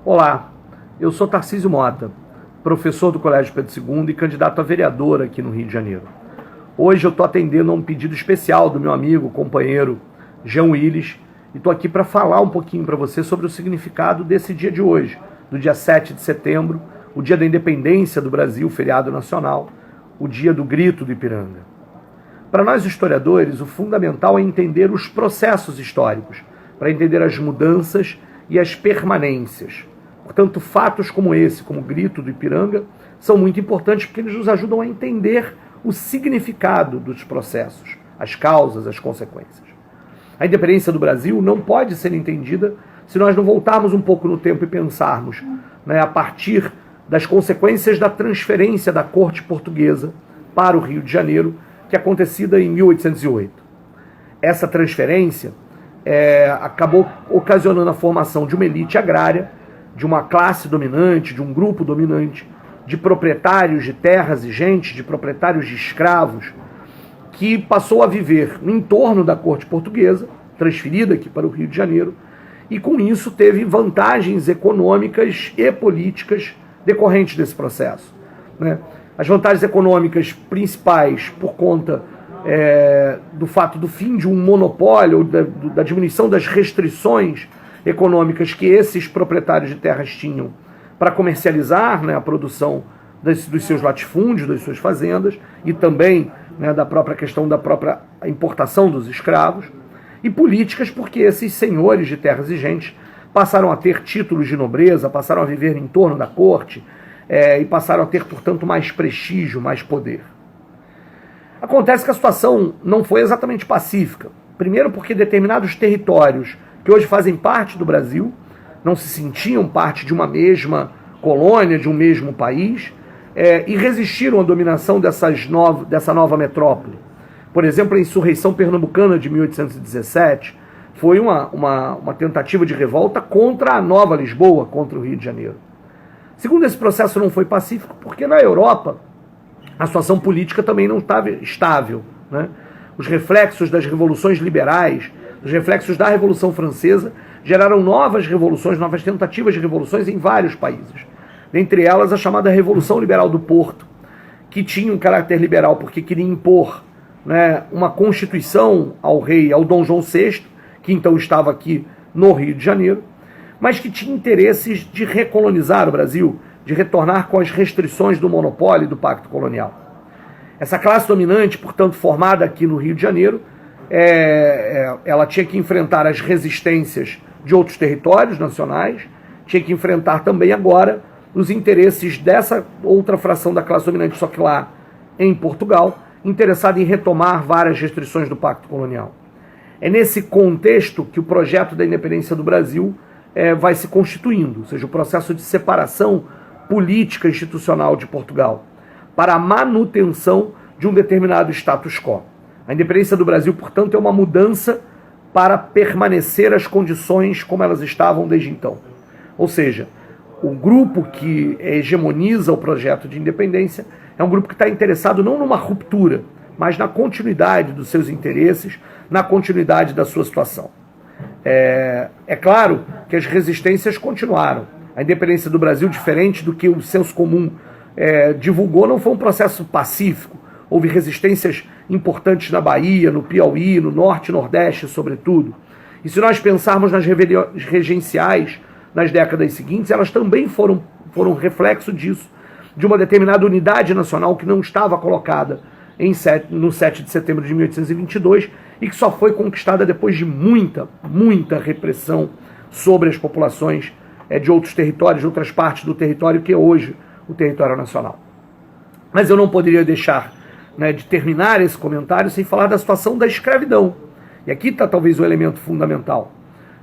Olá, eu sou Tarcísio Mota, professor do Colégio Pedro II e candidato a vereador aqui no Rio de Janeiro. Hoje eu estou atendendo a um pedido especial do meu amigo, companheiro Jean Willis, e estou aqui para falar um pouquinho para você sobre o significado desse dia de hoje, do dia 7 de setembro, o dia da independência do Brasil, feriado nacional, o dia do Grito do Ipiranga. Para nós historiadores, o fundamental é entender os processos históricos, para entender as mudanças e as permanências. Portanto, fatos como esse, como o Grito do Ipiranga, são muito importantes porque eles nos ajudam a entender o significado dos processos, as causas, as consequências. A independência do Brasil não pode ser entendida se nós não voltarmos um pouco no tempo e pensarmos, a partir das consequências da transferência da corte portuguesa para o Rio de Janeiro, que é acontecida em 1808. Essa transferência acabou ocasionando a formação de uma elite agrária, de uma classe dominante, de um grupo dominante, de proprietários de terras e gente, de proprietários de escravos, que passou a viver no entorno da corte portuguesa, transferida aqui para o Rio de Janeiro, e com isso teve vantagens econômicas e políticas decorrentes desse processo. As vantagens econômicas principais por conta do fato do fim de um monopólio, da diminuição das restrições econômicas que esses proprietários de terras tinham para comercializar a produção dos seus latifúndios, das suas fazendas, e também da própria questão da própria importação dos escravos, e políticas porque esses senhores de terras e gente passaram a ter títulos de nobreza, passaram a viver em torno da corte e passaram a ter, portanto, mais prestígio, mais poder. Acontece que a situação não foi exatamente pacífica. Primeiro porque determinados territórios que hoje fazem parte do Brasil não se sentiam parte de uma mesma colônia, de um mesmo país, e resistiram à dominação dessa nova metrópole. Por exemplo, a insurreição pernambucana de 1817 foi uma tentativa de revolta contra a Nova Lisboa, contra o Rio de Janeiro. Segundo, esse processo não foi pacífico porque na Europa a situação política também não estava estável. Os reflexos das revoluções liberais, os reflexos da Revolução Francesa geraram novas revoluções, novas tentativas de revoluções em vários países. Dentre elas, a chamada Revolução Liberal do Porto, que tinha um caráter liberal porque queria impor uma constituição ao rei, ao Dom João VI, que então estava aqui no Rio de Janeiro, mas que tinha interesses de recolonizar o Brasil, de retornar com as restrições do monopólio e do pacto colonial. Essa classe dominante, portanto, formada aqui no Rio de Janeiro, ela tinha que enfrentar as resistências de outros territórios nacionais, tinha que enfrentar também agora os interesses dessa outra fração da classe dominante, só que lá em Portugal, interessada em retomar várias restrições do pacto colonial. É nesse contexto que o projeto da independência do Brasil vai se constituindo, ou seja, o processo de separação política institucional de Portugal, para a manutenção de um determinado status quo. A independência do Brasil, portanto, é uma mudança para permanecer as condições como elas estavam desde então. Ou seja, o grupo que hegemoniza o projeto de independência é um grupo que está interessado não numa ruptura, mas na continuidade dos seus interesses, na continuidade da sua situação. É claro que as resistências continuaram. A independência do Brasil, diferente do que o senso comum divulgou, não foi um processo pacífico. Houve resistências importantes na Bahia, no Piauí, no Norte e Nordeste, sobretudo. E se nós pensarmos nas rebeliões regenciais nas décadas seguintes, elas também foram reflexo disso, de uma determinada unidade nacional que não estava colocada no 7 de setembro de 1822 e que só foi conquistada depois de muita, muita repressão sobre as populações de outros territórios, de outras partes do território que é hoje o território nacional. Mas eu não poderia deixar de terminar esse comentário sem falar da situação da escravidão. E aqui está talvez o elemento fundamental.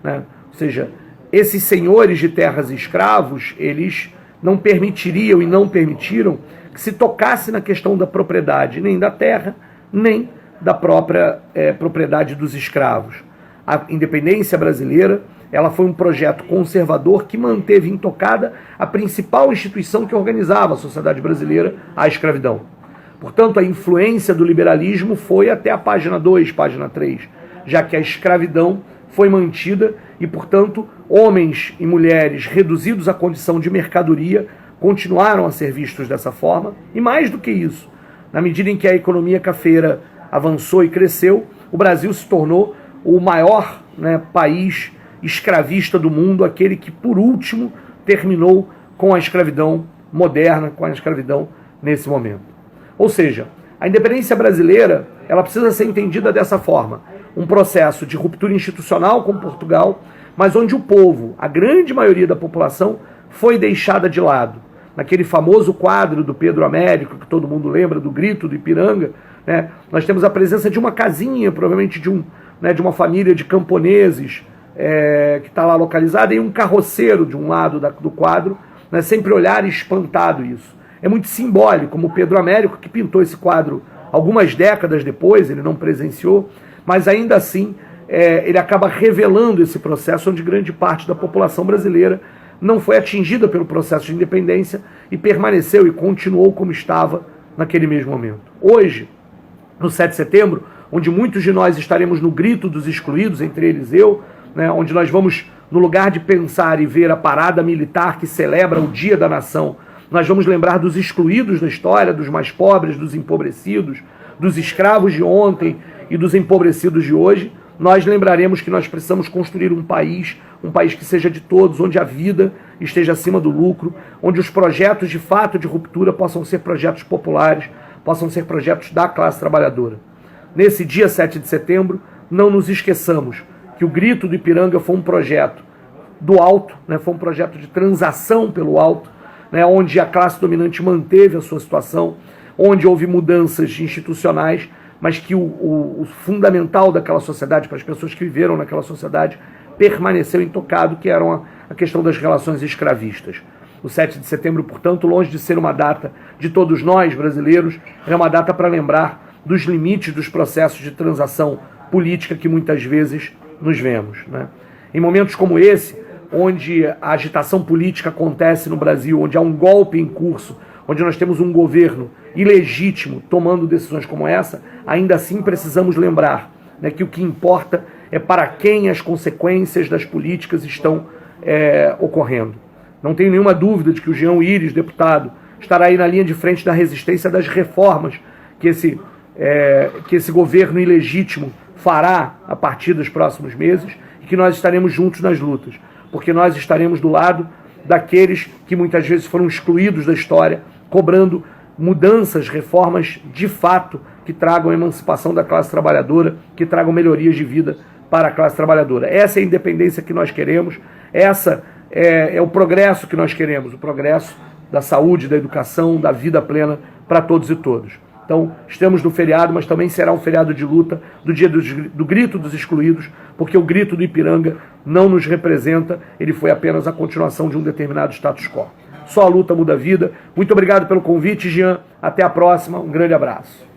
Ou seja, esses senhores de terras e escravos, eles não permitiriam e não permitiram que se tocasse na questão da propriedade, nem da terra, nem da própria propriedade dos escravos. A independência brasileira, ela foi um projeto conservador que manteve intocada a principal instituição que organizava a sociedade brasileira, a escravidão. Portanto, a influência do liberalismo foi até a página 2, página 3, já que a escravidão foi mantida e, portanto, homens e mulheres reduzidos à condição de mercadoria continuaram a ser vistos dessa forma. E mais do que isso, na medida em que a economia cafeira avançou e cresceu, o Brasil se tornou o maior, país escravista do mundo, aquele que, por último, terminou com a escravidão moderna, com a escravidão nesse momento. Ou seja, a independência brasileira, ela precisa ser entendida dessa forma. Um processo de ruptura institucional com Portugal, mas onde o povo, a grande maioria da população, foi deixada de lado. Naquele famoso quadro do Pedro Américo, que todo mundo lembra, do Grito do Ipiranga, nós temos a presença de uma casinha, provavelmente de uma família de camponeses, que está lá localizada, e um carroceiro de um lado do quadro, sempre olhar espantado isso. É muito simbólico, como o Pedro Américo, que pintou esse quadro algumas décadas depois, ele não presenciou, mas ainda assim ele acaba revelando esse processo onde grande parte da população brasileira não foi atingida pelo processo de independência e permaneceu e continuou como estava naquele mesmo momento. Hoje, no 7 de setembro, onde muitos de nós estaremos no grito dos excluídos, entre eles eu, onde nós vamos, no lugar de pensar e ver a parada militar que celebra o Dia da Nação, nós vamos lembrar dos excluídos da história, dos mais pobres, dos empobrecidos, dos escravos de ontem e dos empobrecidos de hoje. Nós lembraremos que nós precisamos construir um país que seja de todos, onde a vida esteja acima do lucro, onde os projetos de fato de ruptura possam ser projetos populares, possam ser projetos da classe trabalhadora. Nesse dia 7 de setembro, não nos esqueçamos que o Grito do Ipiranga foi um projeto do alto, foi um projeto de transação pelo alto, onde a classe dominante manteve a sua situação, onde houve mudanças institucionais, mas que o fundamental daquela sociedade, para as pessoas que viveram naquela sociedade, permaneceu intocado, que era a questão das relações escravistas. O 7 de setembro, portanto, longe de ser uma data de todos nós, brasileiros, é uma data para lembrar dos limites dos processos de transação política que muitas vezes nos vemos. Em momentos como esse, onde a agitação política acontece no Brasil, onde há um golpe em curso, onde nós temos um governo ilegítimo tomando decisões como essa, ainda assim precisamos lembrar que o que importa é para quem as consequências das políticas estão ocorrendo. Não tenho nenhuma dúvida de que o Jean Willis, deputado, estará aí na linha de frente da resistência das reformas que esse governo ilegítimo fará a partir dos próximos meses e que nós estaremos juntos nas lutas, porque nós estaremos do lado daqueles que muitas vezes foram excluídos da história, cobrando mudanças, reformas de fato que tragam a emancipação da classe trabalhadora, que tragam melhorias de vida para a classe trabalhadora. Essa é a independência que nós queremos, essa é o progresso que nós queremos, o progresso da saúde, da educação, da vida plena para todos e todas. Então, estamos no feriado, mas também será um feriado de luta do dia do grito dos excluídos, porque o grito do Ipiranga não nos representa, ele foi apenas a continuação de um determinado status quo. Só a luta muda a vida. Muito obrigado pelo convite, Jean. Até a próxima. Um grande abraço.